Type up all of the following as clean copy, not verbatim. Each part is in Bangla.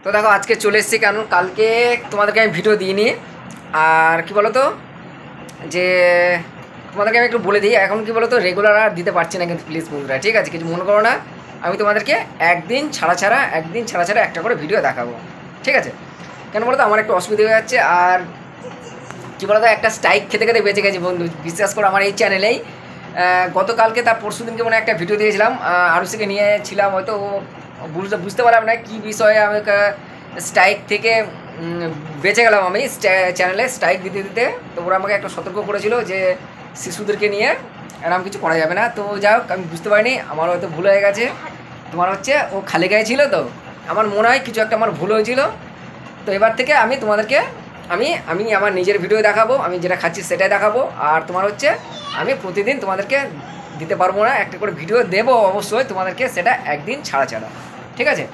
তো দেখো আজকে চলে এসেছি, কারণ কালকে তোমাদেরকে আমি ভিডিও দিইনি। আর কি বলো তো, যে তোমাদেরকে আমি একটু বলে দিই, এখন কি বলো তো রেগুলার আর দিতে পারছি না, কিন্তু প্লিজ বন্ধুরা ঠিক আছে, কিছু মনে করো না। আমি তোমাদেরকে একদিন ছাড়া ছাড়া একটা করে ভিডিও দেখাবো, ঠিক আছে? কেন বলো তো, আমার একটু অসুবিধা হয়ে যাচ্ছে। আর কী বলো তো, একটা স্ট্রাইক খেতে খেতে বেঁচে গেছি বন্ধু, বিশ্বাস করো। আমার এই চ্যানেলেই গতকালকে তার পরশু দিনকে মনে একটা ভিডিও দিয়েছিলাম, আরুষিকে নিয়ে ছিলাম, হয়তো বুঝতে পারলাম না কী বিষয়ে আমি স্ট্রাইক থেকে বেঁচে গেলাম। আমি চ্যানেলে স্ট্রাইক দিতে দিতে, তো ওরা আমাকে একটা সতর্ক করেছিল যে শিশুদেরকে নিয়ে এরকম কিছু করা যাবে না। তো যাই হোক, আমি বুঝতে পারিনি, আমার হয়তো ভুল হয়ে গেছে। তোমার হচ্ছে ও খালি গায়ে ছিল, তো আমার মনে হয় কিছু একটা আমার ভুল হয়েছিল। তো এবার থেকে আমি তোমাদেরকে আমি আমার নিজের ভিডিও দেখাবো, আমি যেটা খাচ্ছি সেটাই দেখাবো। আর তোমার হচ্ছে আমি প্রতিদিন তোমাদেরকে দিতে পারবো না, একটা করে ভিডিও দেবো অবশ্যই তোমাদেরকে, সেটা একদিন ছাড়া, ঠিক আছে?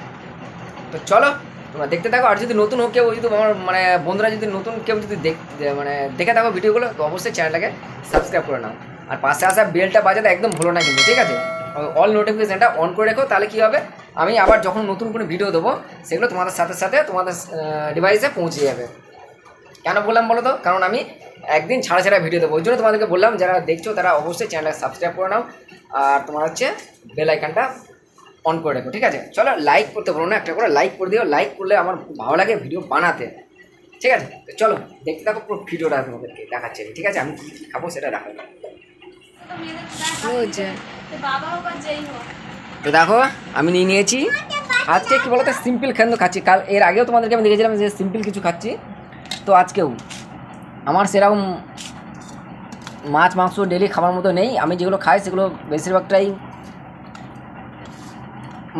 তো চলো তোমরা দেখতে থাকো। আর যদি নতুন হোক কেউ, যদি আমার মানে বন্ধুরা যদি নতুন কেউ যদি দেখে থাকো ভিডিওগুলো, তো অবশ্যই চ্যানেলটাকে সাবস্ক্রাইব করে নাও। আর পাশে আসা বেলটা বাজাতে একদম ভুলো না কিন্তু, ঠিক আছে? অল নোটিফিকেশানটা অন করে রেখো, তাহলে কী হবে, আমি আবার যখন নতুন কোনো ভিডিও দেবো সেগুলো তোমাদের সাথে সাথে তোমাদের ডিভাইসে পৌঁছে যাবে। কেন বললাম বলো তো, কারণ আমি একদিন ছাড়া ভিডিও দেবো, ওই জন্য তোমাদেরকে বললাম যারা দেখছো তারা অবশ্যই চ্যানেলটা সাবস্ক্রাইব করে নাও। আর তোমার হচ্ছে বেল আইকনটা অন করে রেখো, ঠিক আছে? চলো, লাইক করতে বলো না, একটা করে লাইক করে দিও। লাইক করলে আমার খুব ভালো লাগে ভিডিও বানাতে, ঠিক আছে? তো চলো দেখতে থাকো পুরো ভিডিওটা, তোমাদেরকে দেখাচ্ছি, ঠিক আছে? আমি কী কী খাবো সেটা দেখাবো। তো দেখো আমি নিয়ে নিয়েছি আজকে, কী বলতো, সিম্পল খাদ্য খাচ্ছি। কাল এর আগেও তোমাদেরকে আমি দেখেছিলাম যে সিম্পল কিছু খাচ্ছি, তো আজকেও আমার সেরকম মাছ মাংস ডেলি খাবার মতো নেই। আমি যেগুলো খাই সেগুলো বেশিরভাগটাই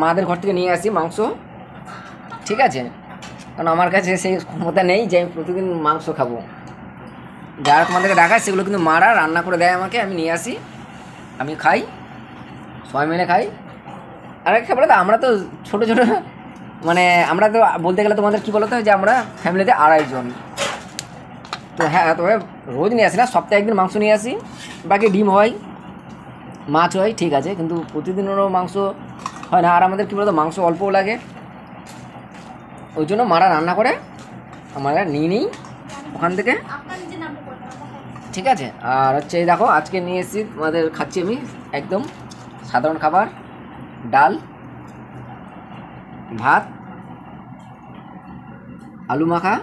মাদের ঘর থেকে নিয়ে আসি মাংস, ঠিক আছে? কারণ আমার কাছে সেই ক্ষমতা নেই যে আমি প্রতিদিন মাংস খাবো। যারা তোমাদেরকে দেখায় সেগুলো কিন্তু মারা রান্না করে দেয় আমাকে, আমি নিয়ে আসি, আমি খাই, সবাই মিলে খাই। আর একটা বলো তো, আমরা তো ছোটো ছোটো, মানে আমরা তো বলতে গেলে তোমাদের কী বলতো, যে আমরা ফ্যামিলিতে 2.5 জন। তো হ্যাঁ, তবে রোজ নিয়ে আসি না, সপ্তাহে একদিন মাংস নিয়ে আসি, বাকি ডিম হয়, মাছ হয়, ঠিক আছে, কিন্তু প্রতিদিনেরও মাংস হয় না। আর আমাদের কী বলতো, মাংস অল্পও লাগে, ওই জন্য মারা রান্না করে আমরা নিয়ে নিই ওখান থেকে, ঠিক আছে? আর হচ্ছে দেখো আজকে নিয়ে এসেছি, তোমাদের খাচ্ছি আমি একদম সাধারণ খাবার, ডাল, ভাত, আলু মাখা,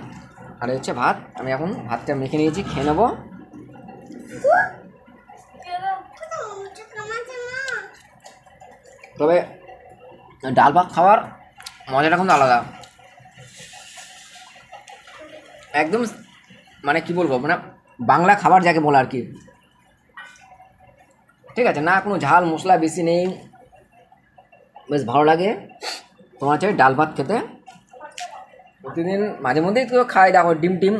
আর হচ্ছে ভাত। আমি এখন ভাতটা মেখে নিয়েছি, খেয়ে নেবো। তবে ডাল ভাত খাওয়ার মজাটা কিন্তু আলাদা, একদম মানে কি বলবো, মানে বাংলা খাবার যাকে বলে আর কি, ঠিক আছে? না কোনো ঝাল মশলা বেশি নেই, বেশ ভালো লাগে। তোমার হচ্ছে ডাল ভাত খেতে প্রতিদিন, মাঝে মধ্যেই তো খাই। দেখো ডিম টিম,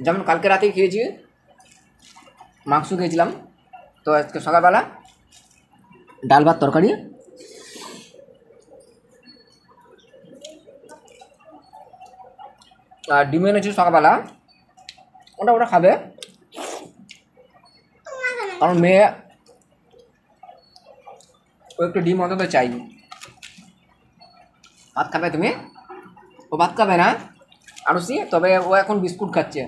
যেমন কালকে রাতেই খেয়েছি, মাংস খেয়েছিলাম, তো আজকে সকালবেলা ডাল ভাত তরকারি, আর ডিম এনেছি সকালবেলা, ওটা খাবে, কারণ মেয়ে ও একটু ডিম অন্তত চাই। ভাত খাবে তুমি? ও ভাত খাবে না আরুষি, তবে ও এখন বিস্কুট খাচ্ছে।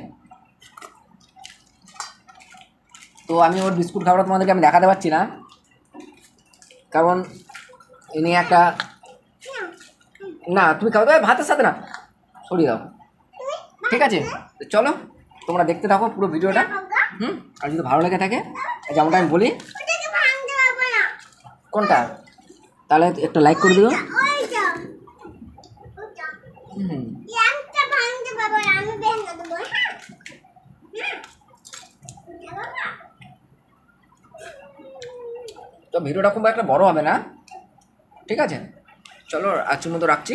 তো আমি ওর বিস্কুট খাবারটা তোমাদেরকে আমি দেখাতে পারছি না, কারণ ইনি একটা, না তুমি খাও, তবে ভাতের সাথে না, সরিয়ে দাও, ঠিক আছে? তো চলো তোমরা দেখতে থাকো পুরো ভিডিওটা। আর যদি ভালো লেগে থাকে, যেমনটা আমি বলি, কোনটা, তাহলে একটা লাইক করে দিও। তো ভিডিওটা খুব একটা বড় হবে না, ঠিক আছে? চলো আজকের মতো রাখছি,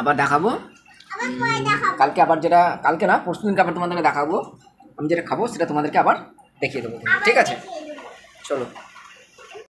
আবার দেখাবো কালকে, আবার যেটা কালকে না পরশু দিনকে আবার তোমাদেরকে দেখাবো, আমি যেটা খাবো সেটা তোমাদেরকে আবার দেখিয়ে দেবো, ঠিক আছে? চলো।